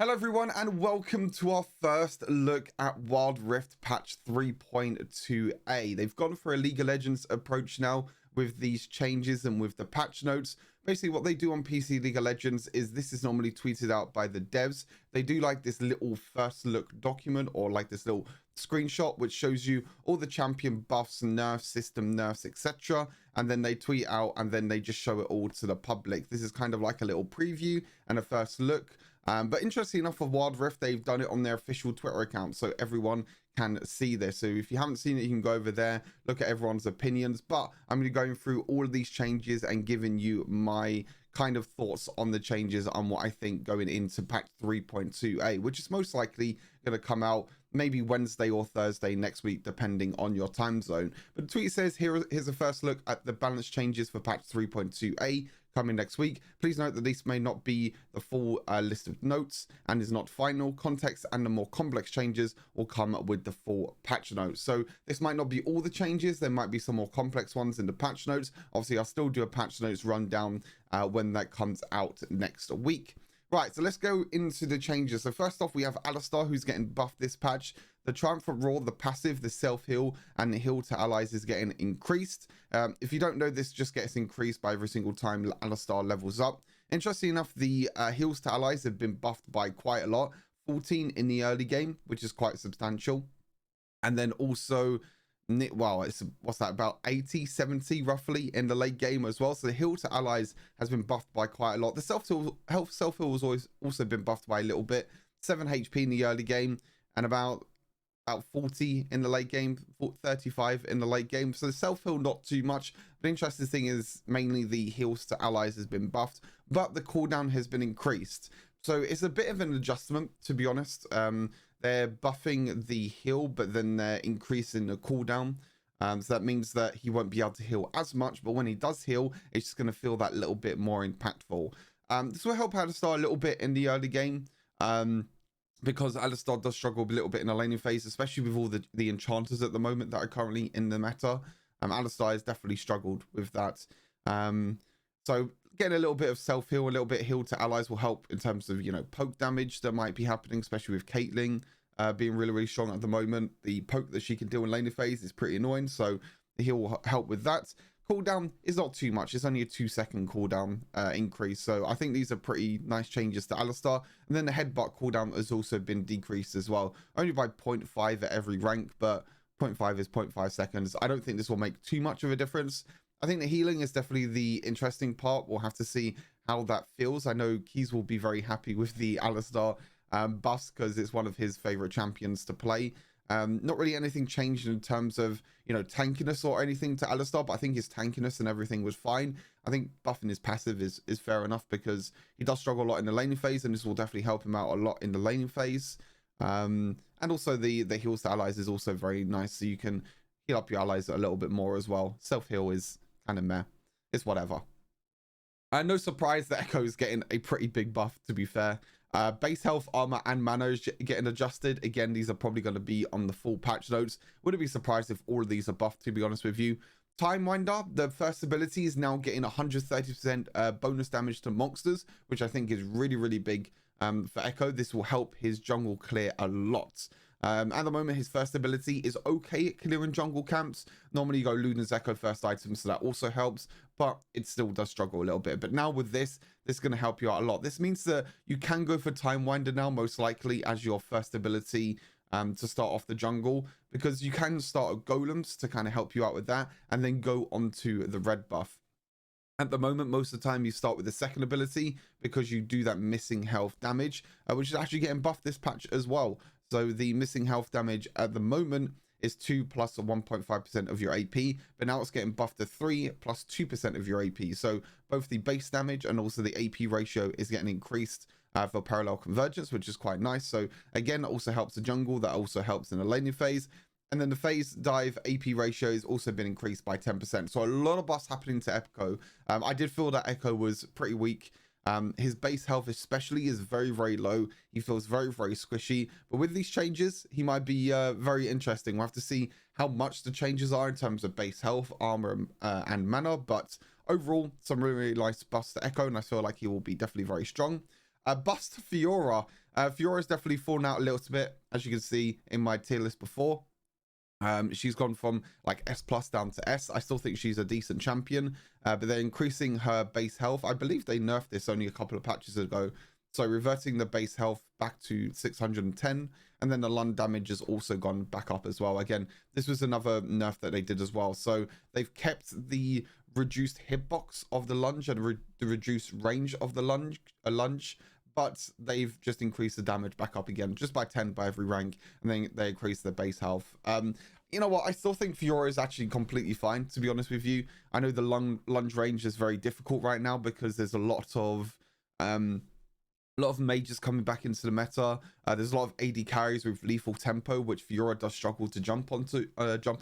Hello everyone and welcome to our first look at Wild Rift patch 3.2a. They've gone for a League of Legends approach now with these changes and with the patch notes. Basically what they do on PC League of Legends is this is normally tweeted out by the devs. They do like this little first look document or like this little screenshot which shows you all the champion buffs, nerfs, system nerfs, etc. And then they tweet out and then they just show it all to the public. This is kind of like a little preview and a first look. But interesting enough for Wild Rift, they've done it on their official Twitter account, so everyone can see this. So if you haven't seen it, you can go over there, look at everyone's opinions. But I'm going to be going through all of these changes and giving you my kind of thoughts on the changes on what I think going into patch 3.2a, which is most likely going to come out maybe Wednesday or Thursday next week, depending on your time zone. But the tweet says, here's a first look at the balance changes for patch 3.2a. coming next week. Please note that this may not be the full list of notes and is not final. Context and the more complex changes will come with the full patch notes. So this might not be all the changes. There might be some more complex ones in the patch notes. Obviously, I'll still do a patch notes rundown when that comes out next week. Right, so let's go into the changes. So first off, we have Alistar, who's getting buffed this patch. The Triumphant Roar, the passive, the self-heal, and the heal to allies is getting increased. If you don't know, this just gets increased by every single time Alistar levels up. Interesting enough, the heals to allies have been buffed by quite a lot. 14 in the early game, which is quite substantial. And then also, well, it's what's that, about 80, 70 roughly in the late game as well. So the heal to allies has been buffed by quite a lot. The self-heal has always also been buffed by a little bit. 7 HP in the early game and about 40 in the late game, 35 in the late game. So the self-heal not too much. The interesting thing is mainly the heals to allies has been buffed, but the cooldown has been increased. So it's a bit of an adjustment, to be honest. They're buffing the heal, but then they're increasing the cooldown. So that means that he won't be able to heal as much, but when he does heal, it's just going to feel that little bit more impactful. This will help Alistar a little bit in the early game. Because Alistar does struggle a little bit in the laning phase, especially with all the enchanters at the moment that are currently in the meta. Alistar has definitely struggled with that. So getting a little bit of self-heal, a little bit heal to allies will help in terms of, you know, poke damage that might be happening, especially with Caitlyn being really, really strong at the moment. The poke that she can deal in laning phase is pretty annoying, so the heal will help with that. Cooldown is not too much. It's only a 2-second cooldown increase. So I think these are pretty nice changes to Alistar. And then the headbutt cooldown has also been decreased as well. Only by 0.5 at every rank, but 0.5 is 0.5 seconds. I don't think this will make too much of a difference. I think the healing is definitely the interesting part. We'll have to see how that feels. I know Keys will be very happy with the Alistar buffs because it's one of his favorite champions to play. Not really anything changed in terms of, you know, tankiness or anything to Alistar, but I think his tankiness and everything was fine. I think buffing his passive is fair enough because he does struggle a lot in the laning phase, and this will definitely help him out a lot in the laning phase. And also the heals to allies is also very nice, so you can heal up your allies a little bit more as well. Self-heal is kind of meh. It's whatever. No surprise that Ekko is getting a pretty big buff, to be fair. Base health, armor, and mana is getting adjusted. Again, these are probably going to be on the full patch notes. Wouldn't be surprised if all of these are buffed, to be honest with you. Time Winder, the first ability, is now getting 130% bonus damage to monsters, which I think is really, really big for Ekko. This will help his jungle clear a lot. At the moment, his first ability is okay at clearing jungle camps. Normally, you go Luna's Echo first item, so that also helps, but it still does struggle a little bit. But now with this is going to help you out a lot. This means that you can go for Time Winder now, most likely, as your first ability to start off the jungle, because you can start golems to kind of help you out with that, and then go onto the red buff. At the moment, most of the time, you start with the second ability because you do that missing health damage, which is actually getting buffed this patch as well. So the missing health damage at the moment is 2 plus 1.5% of your AP, but now it's getting buffed to 3 plus 2% of your AP. So both the base damage and also the AP ratio is getting increased for parallel convergence, which is quite nice. So again, it also helps the jungle. That also helps in the laning phase. And then the phase dive AP ratio has also been increased by 10%. So a lot of buffs happening to Ekko. I did feel that Ekko was pretty weak. His base health especially is very, very low. He feels very, very squishy. But with these changes, he might be very interesting. We'll have to see how much the changes are in terms of base health, armor, and mana. But overall, some really, really nice buffs to Ekko, and I feel like he will be definitely very strong. Buffs to Fiora. Fiora's definitely fallen out a little bit, as you can see in my tier list before. She's gone from like S plus down to S. I still think she's a decent champion, but they're increasing her base health. I believe they nerfed this only a couple of patches ago. So reverting the base health back to 610, and then the lung damage has also gone back up as well. Again, this was another nerf that they did as well. So they've kept the reduced hitbox of the lunge and the reduced range of the lunge, but they've just increased the damage back up again, just by 10 by every rank, and then they increase the base health. You know what? I still think Fiora is actually completely fine, to be honest with you. I know the lunge range is very difficult right now because there's a lot of mages coming back into the meta. There's a lot of AD carries with lethal tempo, which Fiora does struggle to jump on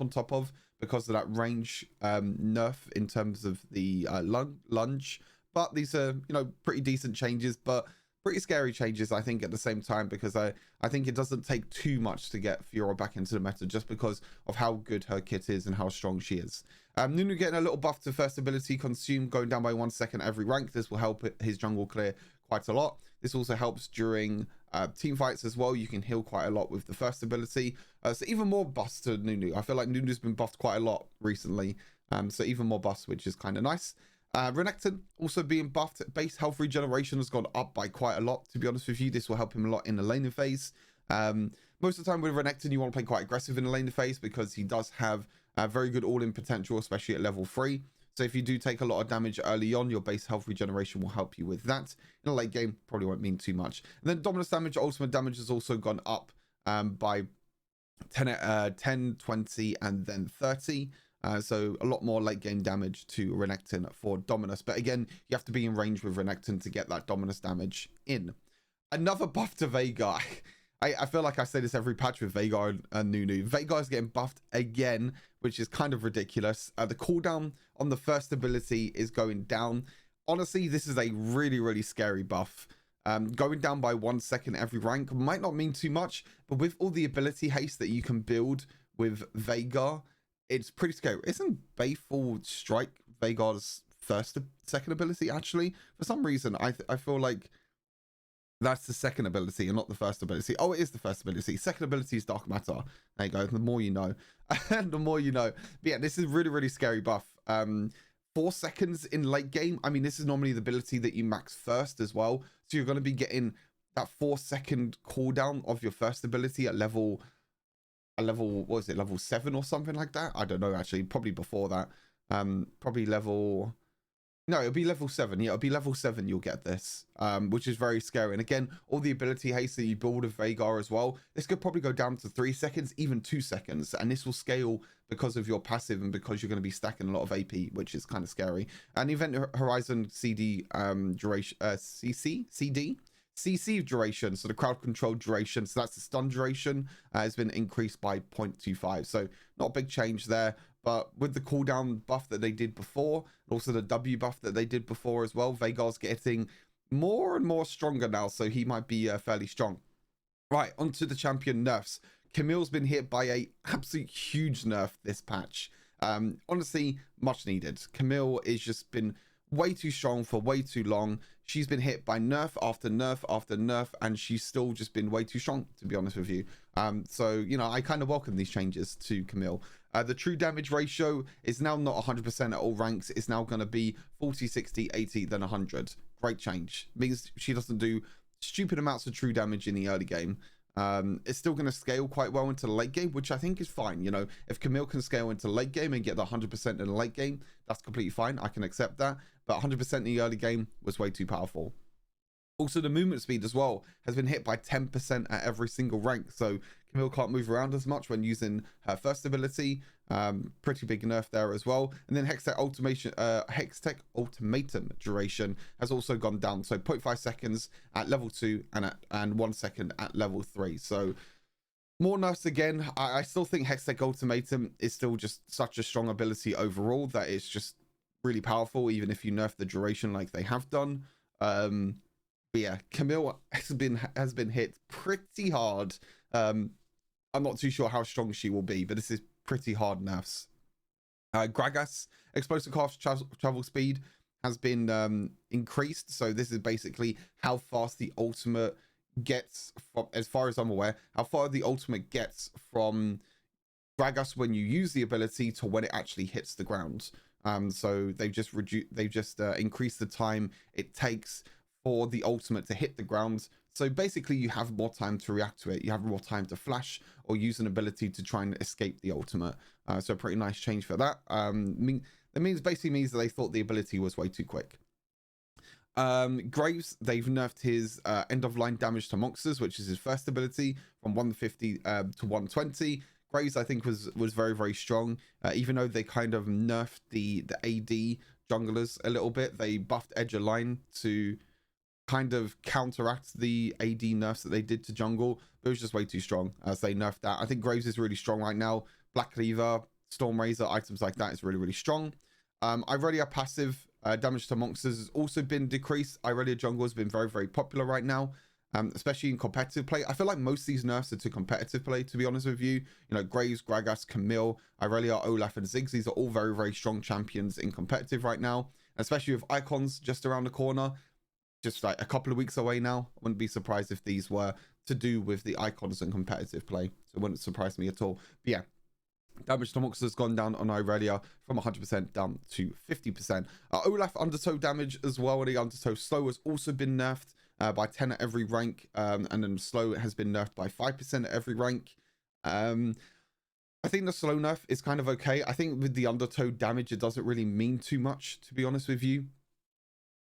top of because of that range nerf in terms of the lunge. But these are, you know, pretty decent changes, but pretty scary changes, I think, at the same time, because I think it doesn't take too much to get Fiora back into the meta just because of how good her kit is and how strong she is. Nunu getting a little buff to first ability consume, going down by 1 second every rank. This will help his jungle clear quite a lot. This also helps during team fights as well. You can heal quite a lot with the first ability. So even more buffs to Nunu. I feel like Nunu's been buffed quite a lot recently. So even more buffs, which is kind of nice. Renekton also being buffed. Base health regeneration has gone up by quite a lot, to be honest with you. This will help him a lot in the laning phase. Most of the time with Renekton, you want to play quite aggressive in the laning phase because he does have very good all-in potential, especially at level 3. So if you do take a lot of damage early on, your base health regeneration will help you with that. In a late game, probably won't mean too much. And then dominance damage, ultimate damage has also gone up by 10, 20, and then 30. So a lot more late game damage to Renekton for Dominus. But again, you have to be in range with Renekton to get that Dominus damage in. Another buff to Veigar. I feel like I say this every patch with Veigar and Nunu. Veigar is getting buffed again, which is kind of ridiculous. The cooldown on the first ability is going down. Honestly, this is a really, really scary buff. Going down by 1 second every rank might not mean too much, but with all the ability haste that you can build with Veigar, it's pretty scary. Isn't Baleful Strike Veigar's second ability, actually? For some reason, I feel like that's the second ability and not the first ability. Oh, it is the first ability. Second ability is Dark Matter. There you go. The more you know. The more you know. But yeah, this is really, really scary buff. 4 seconds in late game. I mean, this is normally the ability that you max first as well. So you're going to be getting that 4-second cooldown of your first ability at level, what is it, level 7 or something like that? I don't know, actually. Probably before that. Probably level... No, it'll be level 7. Yeah, it'll be level 7 you'll get this, which is very scary. And again, all the ability haste that you build with Veigar as well, this could probably go down to 3 seconds, even 2 seconds. And this will scale because of your passive and because you're going to be stacking a lot of AP, which is kind of scary. And Event Horizon CD duration, CC duration, so the crowd control duration, so that's the stun duration, has been increased by 0.25. So not a big change there. But with the cooldown buff that they did before, and also the W buff that they did before as well, Veigar's getting more and more stronger now, so he might be fairly strong. Right, onto the champion nerfs. Camille's been hit by a absolute huge nerf this patch. Honestly, much needed. Camille has just been way too strong for way too long. She's been hit by nerf after nerf after nerf, and she's still just been way too strong, to be honest with you. So, you know, I kind of welcome these changes to Camille. The true damage ratio is now not 100% at all ranks. It's now going to be 40, 60, 80, then 100. Great change. Means she doesn't do stupid amounts of true damage in the early game. It's still going to scale quite well into the late game, which I think is fine. You know, if Camille can scale into late game and get the 100% in the late game, that's completely fine. I can accept that. But 100% in the early game was way too powerful. Also, the movement speed as well has been hit by 10% at every single rank. So Camille can't move around as much when using her first ability. Pretty big nerf there as well. And then Hextech Ultimatum duration has also gone down. So 0.5 seconds at level 2 and 1 second at level 3. So more nerfs again. I still think Hextech Ultimatum is still just such a strong ability overall that it's just really powerful, even if you nerf the duration like they have done. But yeah, Camille has been hit pretty hard. I'm not too sure how strong she will be, but this is pretty hard nerfs. Gragas explosive cast travel speed has been increased. So this is basically how fast the ultimate gets from, as far as I'm aware, how far the ultimate gets from Gragas when you use the ability to when it actually hits the ground. So they've just increased the time it takes for the ultimate to hit the ground. So basically you have more time to react to it. You have more time to flash or use an ability to try and escape the ultimate. So a pretty nice change for that. That basically means that they thought the ability was way too quick. Graves, they've nerfed his end of line damage to monsters, which is his first ability, from 150 to 120. Graves, I think, was very, very strong. Even though they kind of nerfed the AD junglers a little bit, they buffed edge of line to kind of counteract the AD nerfs that they did to jungle. But it was just way too strong as they nerfed that. I think Graves is really strong right now. Black Cleaver, Storm Razor, items like that is really, really strong. Irelia passive damage to monsters has also been decreased. Irelia jungle has been very, very popular right now, especially in competitive play. I feel like most of these nerfs are to competitive play, to be honest with you. You know, Graves, Gragas, Camille, Irelia, Olaf, and Ziggs. These are all very, very strong champions in competitive right now, especially with icons just around the corner, just like a couple of weeks away now. I wouldn't be surprised if these were to do with the icons and competitive play. So it wouldn't surprise me at all. But yeah, damage to monsters has gone down on Irelia from 100% down to 50%. Olaf undertow damage as well, and the undertow slow has also been nerfed by 10 at every rank, and then slow has been nerfed by 5% at every rank. I think the slow nerf is kind of okay. I think with the undertow damage, it doesn't really mean too much, to be honest with you.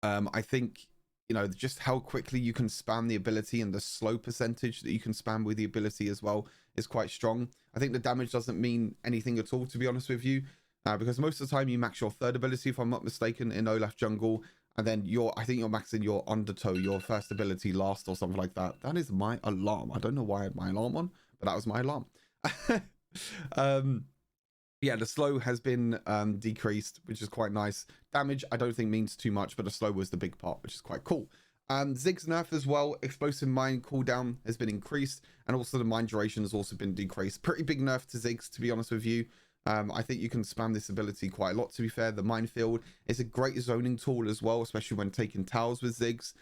I think, you know, just how quickly you can spam the ability and the slow percentage that you can spam with the ability as well is quite strong. I think the damage doesn't mean anything at all, to be honest with you, because most of the time you max your third ability, if I'm not mistaken, in Olaf jungle, and then I think you're maxing your undertow, your first ability last or something like that. That is my alarm. I don't know why I had my alarm on, but that was my alarm. Yeah, the slow has been decreased, which is quite nice. Damage, I don't think means too much, but the slow was the big part, which is quite cool. Ziggs nerf as well. Explosive mine cooldown has been increased, and also the mine duration has also been decreased. Pretty big nerf to Ziggs, to be honest with you. I think you can spam this ability quite a lot, to be fair. The minefield is a great zoning tool as well, especially when taking towers with Ziggs.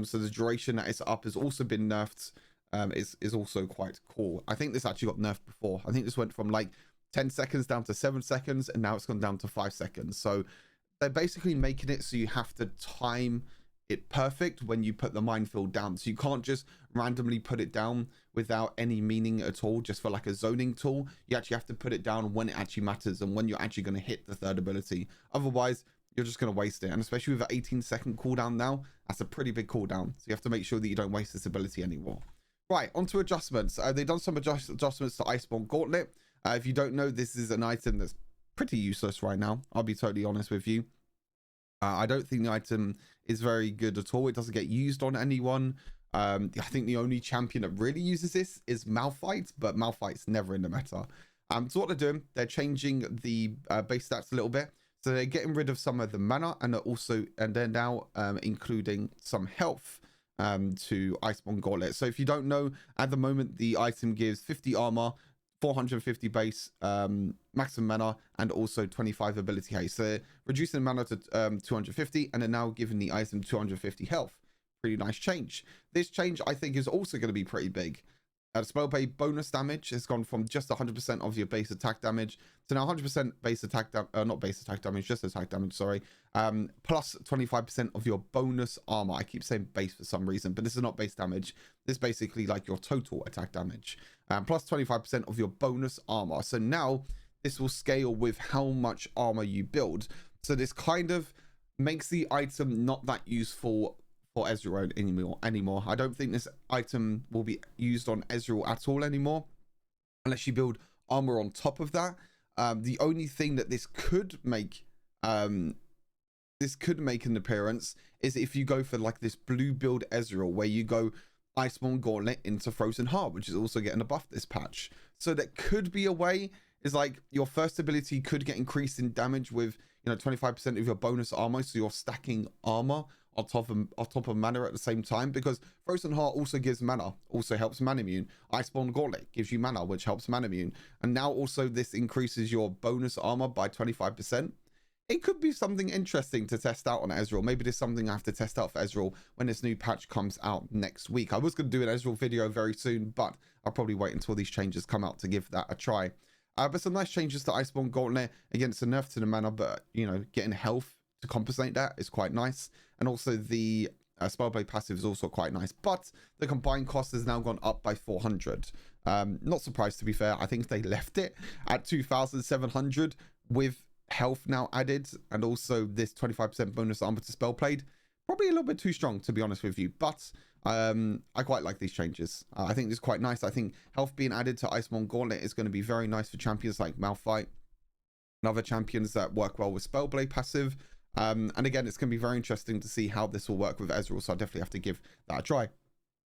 So the duration that it's up has also been nerfed. Is also quite cool. I think this actually got nerfed before. I think this went from like 10 seconds down to 7 seconds, and now it's gone down to 5 seconds. So they're basically making it so you have to time it perfect when you put the minefield down. So you can't just randomly put it down without any meaning at all, just for like a zoning tool. You actually have to put it down when it actually matters and when you're actually going to hit the third ability. Otherwise, you're just going to waste it. And especially with an 18-second cooldown now, that's a pretty big cooldown. So you have to make sure that you don't waste this ability anymore. Right, onto adjustments. They've done some adjustments to Iceborn Gauntlet. If you don't know, this is an item that's pretty useless right now. I'll be totally honest with you. I don't think the item is very good at all. It doesn't get used on anyone. I think the only champion that really uses this is Malphite, but Malphite's never in the meta. So what they're doing, they're changing the base stats a little bit. So they're getting rid of some of the mana, and they're now including some health to Iceborn Gauntlet. So if you don't know, at the moment the item gives 50 armor, 450 base, maximum mana, and also 25 ability haste. So they're reducing mana to 250, and they're now giving the item 250 health. Pretty nice change. This change, I think, is also going to be pretty big. Spell base bonus damage has gone from just 100% of your base attack damage to now 100% base attack not base attack damage, just attack damage, sorry, plus 25% of your bonus armor. I keep saying base for some reason, but this is not base damage. This is basically like your total attack damage, plus 25% of your bonus armor. So now this will scale with how much armor you build. So this kind of makes the item not that useful for Ezreal anymore. I don't think this item will be used on Ezreal at all anymore, unless you build armor on top of that. The only thing that this could make an appearance is if you go for like this blue build Ezreal, where you go Iceborn Gauntlet into Frozen Heart, which is also getting a buff this patch. So that could be a way, is like your first ability could get increased in damage with, you know, 25% of your bonus armor, so you're stacking armor on top of mana at the same time, because Frozen Heart also gives mana, also helps mana immune. Iceborn Gauntlet gives you mana, which helps mana immune, and now also this increases your bonus armor by 25%. it could be something interesting to test out on Ezreal. Maybe there's something I have to test out for Ezreal when this new patch comes out next week. I was going to do an Ezreal video very soon, but I'll probably wait until these changes come out to give that a try. But some nice changes to Iceborn Gauntlet against the nerf to the mana, but, you know, getting health to compensate that is quite nice. And also the Spellblade passive is also quite nice, but the combined cost has now gone up by 400. Not surprised, to be fair. I think they left it at 2,700 with health now added, and also this 25% bonus armor to Spellblade. Probably a little bit too strong, to be honest with you, but I quite like these changes. I think this is quite nice. I think health being added to Iceborn Gauntlet is going to be very nice for champions like Malphite and other champions that work well with Spellblade passive. And again, it's going to be very interesting to see how this will work with Ezreal, so I definitely have to give that a try.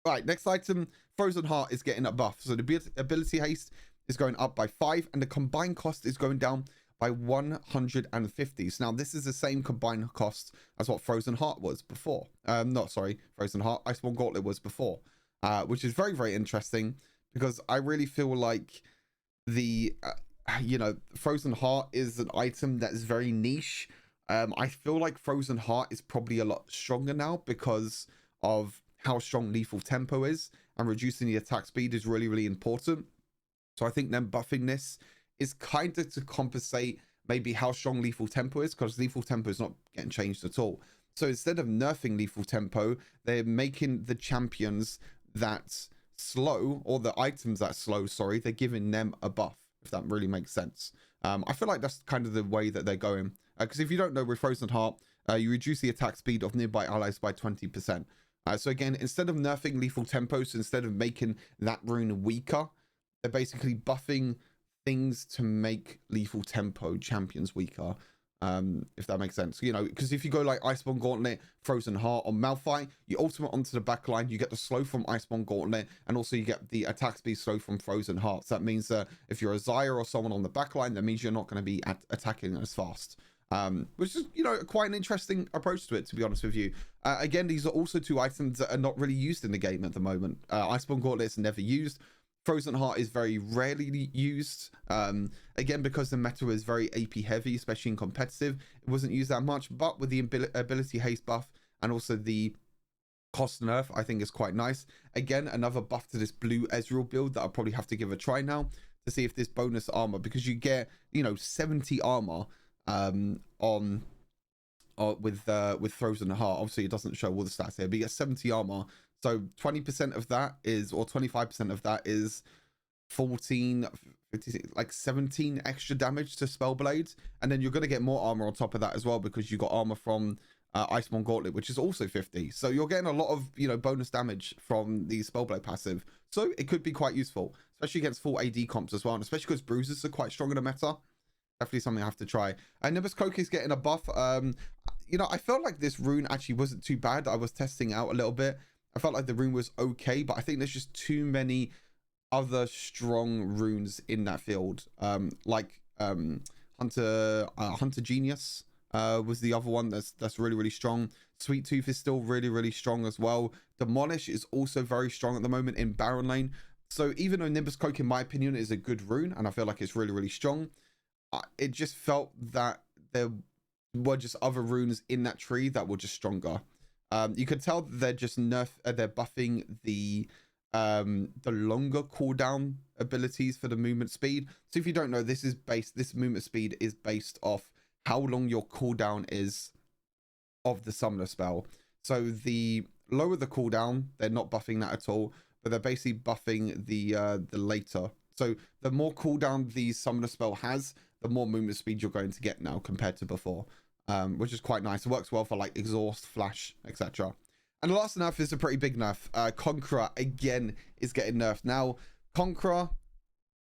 Right, next item, Frozen Heart is getting a buff. So the ability haste is going up by 5, and the combined cost is going down by 150. So now this is the same combined cost as what Frozen Heart was before. Frozen Heart, Iceborn Gauntlet was before, which is very, very interesting, because I really feel like the, Frozen Heart is an item that is very niche. I feel like Frozen Heart is probably a lot stronger now because of how strong lethal tempo is, and reducing the attack speed is really, really important. So I think them buffing this is kind of to compensate maybe how strong lethal tempo is, because lethal tempo is not getting changed at all. So instead of nerfing lethal tempo, they're making the champions that slow, or the items that slow, sorry, they're giving them a buff, if that really makes sense. I feel like that's kind of the way that they're going, because if you don't know, with Frozen Heart, you reduce the attack speed of nearby allies by 20%. So again, instead of nerfing lethal tempo, so instead of making that rune weaker, they're basically buffing things to make lethal tempo champions weaker, if that makes sense. You know, because if you go like Iceborn Gauntlet, Frozen Heart, or Malphite, you ultimate onto the back line, you get the slow from Iceborn Gauntlet, and also you get the attack speed slow from Frozen Heart. So that means that if you're a Xayah or someone on the back line, that means you're not going to be attacking as fast. Which is, you know, quite an interesting approach to it, to be honest with you. Again, these are also two items that are not really used in the game at the moment. Iceborn Gauntlet is never used. Frozen Heart is very rarely used. Again, because the meta is very AP heavy, especially in competitive, it wasn't used that much. But with the ability haste buff and also the cost nerf, I think is quite nice. Again, another buff to this blue Ezreal build that I'll probably have to give a try now to see if this bonus armor, because you get, you know, 70 armor with Frozen Heart. Obviously it doesn't show all the stats here, but you get 70 armor, so 20% of that is, or 25% of that is 14, 56, like 17 extra damage to Spellblades, and then you're going to get more armor on top of that as well, because you got armor from Iceborn Gauntlet, which is also 50. So you're getting a lot of, you know, bonus damage from the Spellblade passive, so it could be quite useful, especially against full AD comps as well, and especially because bruises are quite strong in the meta. Definitely something I have to try. And Nimbus Cloak is getting a buff. You know, I felt like this rune actually wasn't too bad. I was testing out a little bit. I felt like the rune was okay, but I think there's just too many other strong runes in that field. Like Hunter Genius was the other one that's really, really strong. Sweet Tooth is still really, really strong as well. Demolish is also very strong at the moment in Baron lane. So even though Nimbus Cloak, in my opinion, is a good rune, and I feel like it's really, really strong, it just felt that there were just other runes in that tree that were just stronger. You could tell they're just they're buffing the longer cooldown abilities for the movement speed. So if you don't know, this movement speed is based off how long your cooldown is of the summoner spell. So the lower the cooldown, they're not buffing that at all, but they're basically buffing the later. So the more cooldown the summoner spell has, the more movement speed you're going to get now compared to before, which is quite nice. It works well for like exhaust, flash, etc. And the last nerf is a pretty big nerf. Conqueror again is getting nerfed. Now, Conqueror,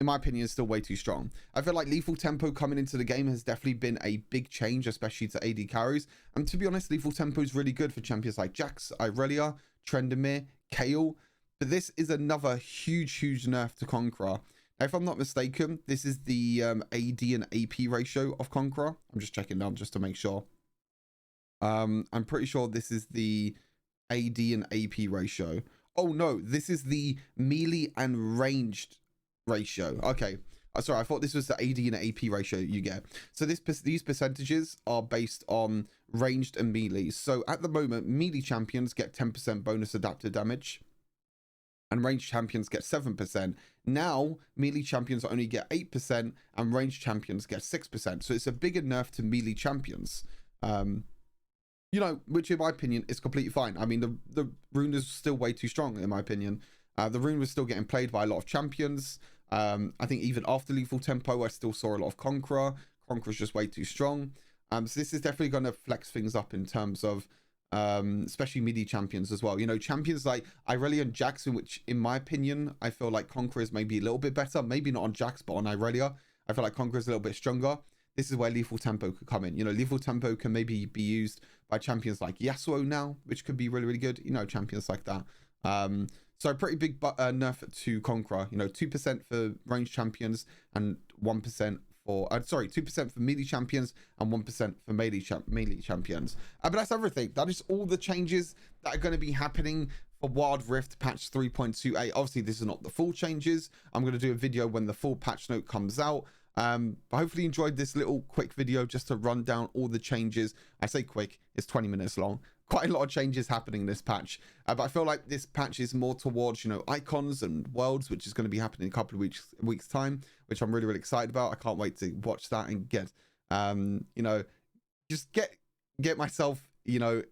in my opinion, is still way too strong. I feel like lethal tempo coming into the game has definitely been a big change, especially to AD carries. And to be honest, lethal tempo is really good for champions like Jax, Irelia, Trendemir, Kale. But this is another huge nerf to Conqueror. Now, if I'm not mistaken, this is the AD and AP ratio of Conqueror. I'm just checking down just to make sure. I'm pretty sure this is the AD and AP ratio. Oh no, this is the melee and ranged ratio. Okay, sorry, I thought this was the AD and AP ratio you get. So these percentages are based on ranged and melee. So at the moment, melee champions get 10% bonus adaptive damage, and ranged champions get 7%. Now, melee champions only get 8%, and ranged champions get 6%. So it's a bigger nerf to melee champions. You know, which in my opinion is completely fine. I mean, the rune is still way too strong, in my opinion. The rune was still getting played by a lot of champions. I think even after lethal tempo, I still saw a lot of Conqueror. Conqueror's just way too strong. So this is definitely going to flex things up in terms of especially midi champions as well. You know, champions like Irelia and Jackson, which in my opinion, I feel like Conqueror is maybe a little bit better. Maybe not on Jax, but on Irelia, I feel like Conqueror is a little bit stronger. This is where lethal tempo could come in. You know, lethal tempo can maybe be used by champions like Yasuo now, which could be really, really good. You know, champions like that. So pretty big nerf to Conqueror. You know, 2% for ranged champions and 1% for 2% for melee champions and 1% for melee champions. But that's everything. That is all the changes that are going to be happening for Wild Rift patch 3.28. Obviously, this is not the full changes. I'm going to do a video when the full patch note comes out. But hopefully you enjoyed this little quick video just to run down all the changes. I say quick, it's 20 minutes long. Quite a lot of changes happening in this patch. But I feel like this patch is more towards, you know, icons and worlds, which is going to be happening in a couple of weeks time, which I'm really, really excited about. I can't wait to watch that and get, you know, just get myself, you know,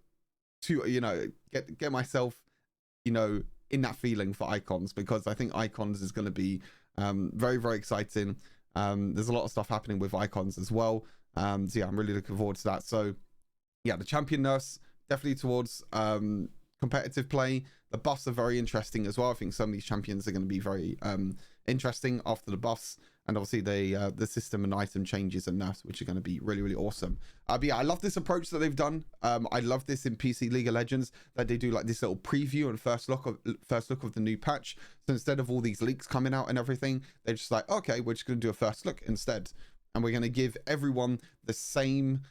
to, you know, get myself, you know, in that feeling for icons, because I think icons is going to be very, very exciting. There's a lot of stuff happening with icons as well. So yeah, I'm really looking forward to that. So yeah, the champion nerfs definitely towards competitive play. The buffs are very interesting as well. I think some of these champions are going to be very interesting after the buffs, and obviously the system and item changes and nerfs, which are going to be really, really awesome. But yeah, I love this approach that they've done. I love this in PC League of Legends, that they do like this little preview and first look of the new patch. So instead of all these leaks coming out and everything, they're just like, okay, we're just going to do a first look instead, and we're going to give everyone the same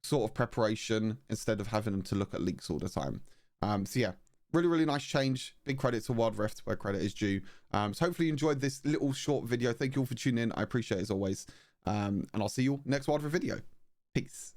sort of preparation instead of having them to look at leaks all the time. So yeah, really, really nice change. Big credit to Wild Rift where credit is due. So hopefully you enjoyed this little short video. Thank you all for tuning in. I appreciate it as always. And I'll see you all next Wild Rift video. Peace.